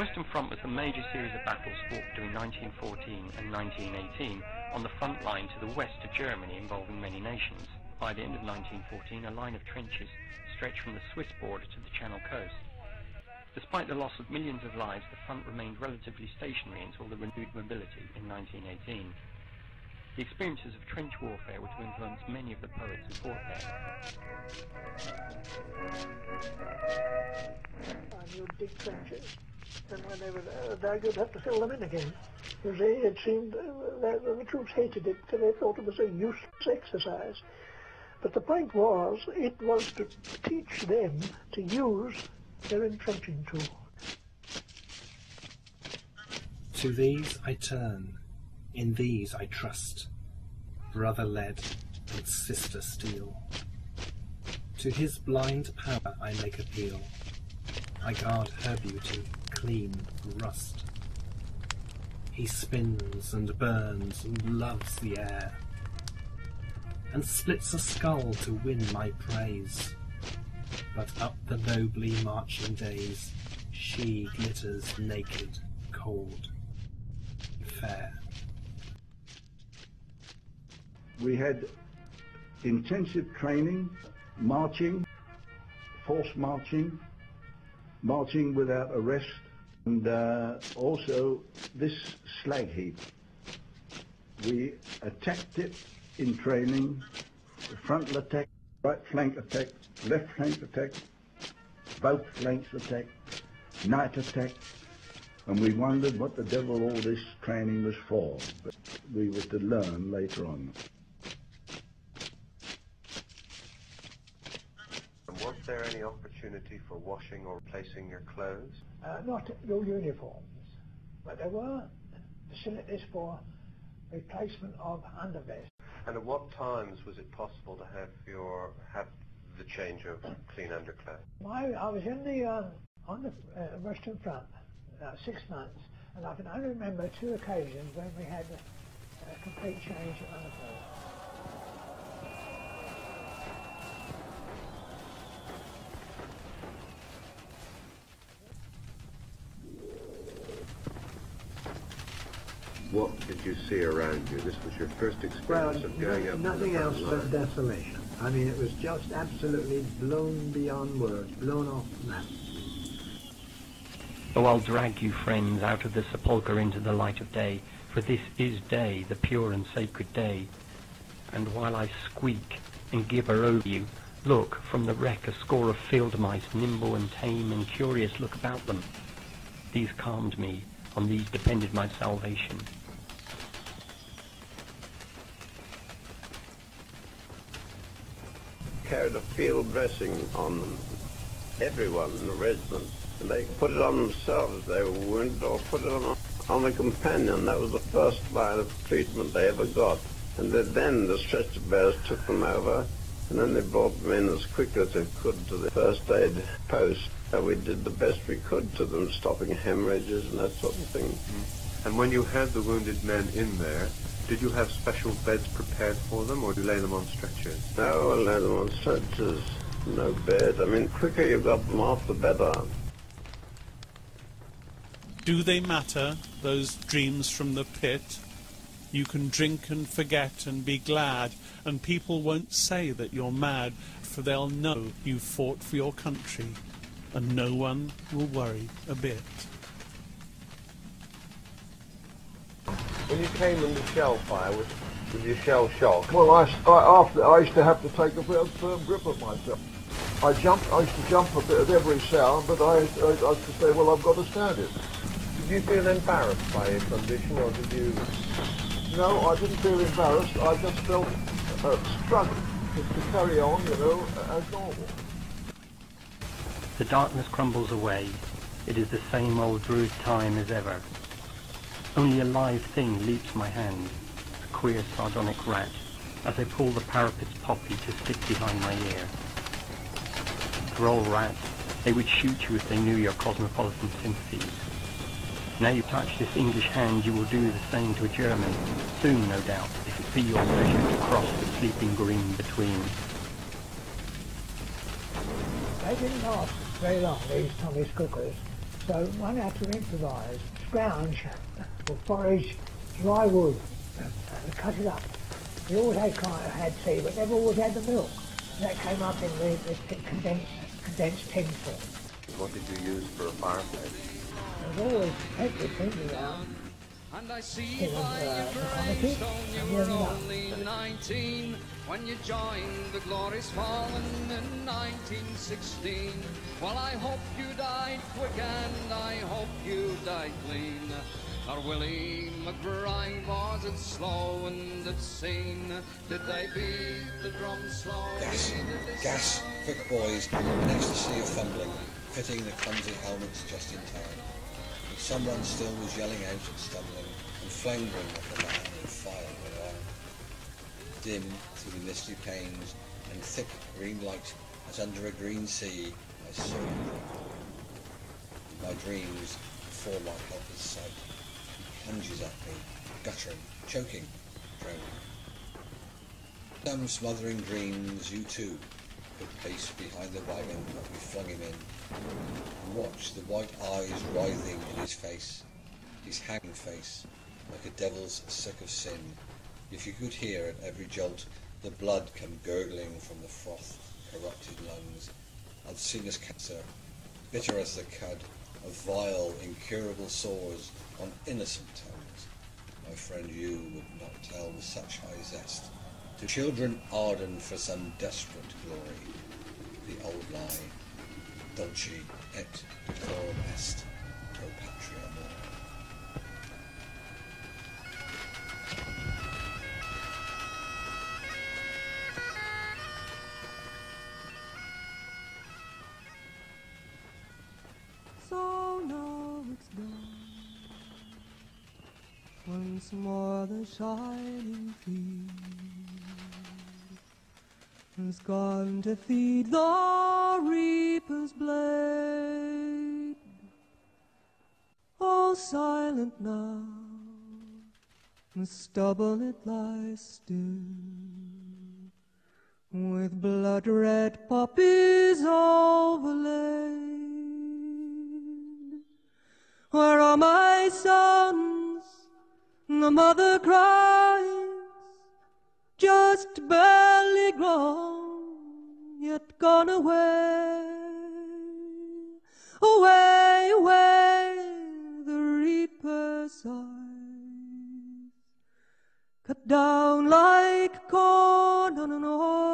Western Front was a major series of battles fought between 1914 and 1918 on the front line to the west of Germany, involving many nations. By the end of 1914, a line of trenches stretched from the Swiss border to the Channel coast. Despite the loss of millions of lives, the front remained relatively stationary until the renewed mobility in 1918. The experiences of trench warfare were to influence many of the poets who fought there. I knew dig trenches, and when they were dug, you'd have to fill them in again. You see, it seemed the troops hated it because they thought it was a useless exercise. But the point was, it was to teach them to use their entrenching tool. To these I turn, in these I trust, brother lead and sister steel. To his blind power I make appeal, I guard her beauty, clean from rust. He spins and burns and loves the air, and splits a skull to win my praise. But up the nobly marching days, she glitters naked, cold, fair. We had intensive training, marching, forced marching, marching without a rest, and also this slag heap. We attacked it in training, frontal attack, right flank attack, left flank attack, both flanks attack, night attack, and we wondered what the devil all this training was for, but we were to learn later on. And was there any opportunity for washing or replacing your clothes? Not your uniforms, but there were facilities for replacement of undervest. And at what times was it possible to have the change of clean underclothes? I was in on the Western Front 6 months, and I can only remember 2 occasions when we had a complete change of underclothes. What did you see around you? This was your first experience of going up. Nothing else but desolation. I mean, it was just absolutely blown beyond words, blown off the map. Oh, I'll drag you, friends, out of the sepulchre into the light of day, for this is day, the pure and sacred day. And while I squeak and gibber over you, look, from the wreck a score of field mice, nimble and tame and curious, look about them. These calmed me, on these depended my salvation. Carried a field dressing on them, everyone in the regiment, and they put it on themselves. They were wounded, or put it on a companion. That was the first line of treatment they ever got. And then the stretcher bearers took them over, and then they brought them in as quickly as they could to the first aid post. We did the best we could to them, stopping hemorrhages and that sort of thing. And when you had the wounded men in there, did you have special beds prepared for them, or did you lay them on stretchers? No, I lay them on stretchers. No bed. I mean, the quicker you got them off, the better. Do they matter, those dreams from the pit? You can drink and forget and be glad, and people won't say that you're mad, for they'll know you fought for your country, and no one will worry a bit. When you came under shell fire, with your shell shock? Well, I used to have to take a very firm grip of myself. I used to jump a bit at every sound, but I used to say, well, I've got to stand it. Did you feel embarrassed by your condition, or did you? No, I didn't feel embarrassed. I just felt struggling to carry on, you know, as normal. The darkness crumbles away. It is the same old druid time as ever. Only a live thing leaps my hand, a queer sardonic rat, as I pull the parapet's poppy to stick behind my ear. Droll rat, they would shoot you if they knew your cosmopolitan sympathies. Now you touch this English hand, you will do the same to a German, soon, no doubt, if it be your pleasure to cross the sleeping green between. They didn't last very long, these Tommy's cookers. So one had to improvise, scrounge or forage dry wood and cut it up. We always had tea, but never always had the milk. That came up in the condensed tin form. What did you use for a fireplace? There's always plenty of things around. And I see by your gravestone you were only 19 when you joined the Glorious Fallen in 1916. Well, I hope you died quick and I hope you died clean. Or Willie McBride, was it slow and it seen? Did they beat the drum slow? Gas, quick boys, an ecstasy of fumbling, fitting the clumsy helmets just in time. But someone still was yelling out and stumbling, and floundering like a man in fire with iron. Dim through the misty panes, and thick green light, as under a green sea, I saw you. My dreams fall like helpless sight. He plunges at me, guttering, choking, drowning. Some smothering dreams, you too could pace behind the wagon that we flung him in, and watch the white eyes writhing in his face, his hanging face, like a devil's sick of sin. If you could hear at every jolt the blood come gurgling from the froth-corrupted lungs, I'd seen as cancer, bitter as the cud, of vile, incurable sores on innocent tongues. My friend, you would not tell with such high zest to children ardent for some desperate glory, the old lie, dulce et decorum est, pro patria amor. So now it's done. Once more the shining field has gone to feed the reaper's blade. All silent now, the stubble it lies still, with blood-red poppies overlaid. Where are my sons? The mother cries, just barely grown, yet gone away. Away, away, the reaper sighs, cut down like corn on an oil.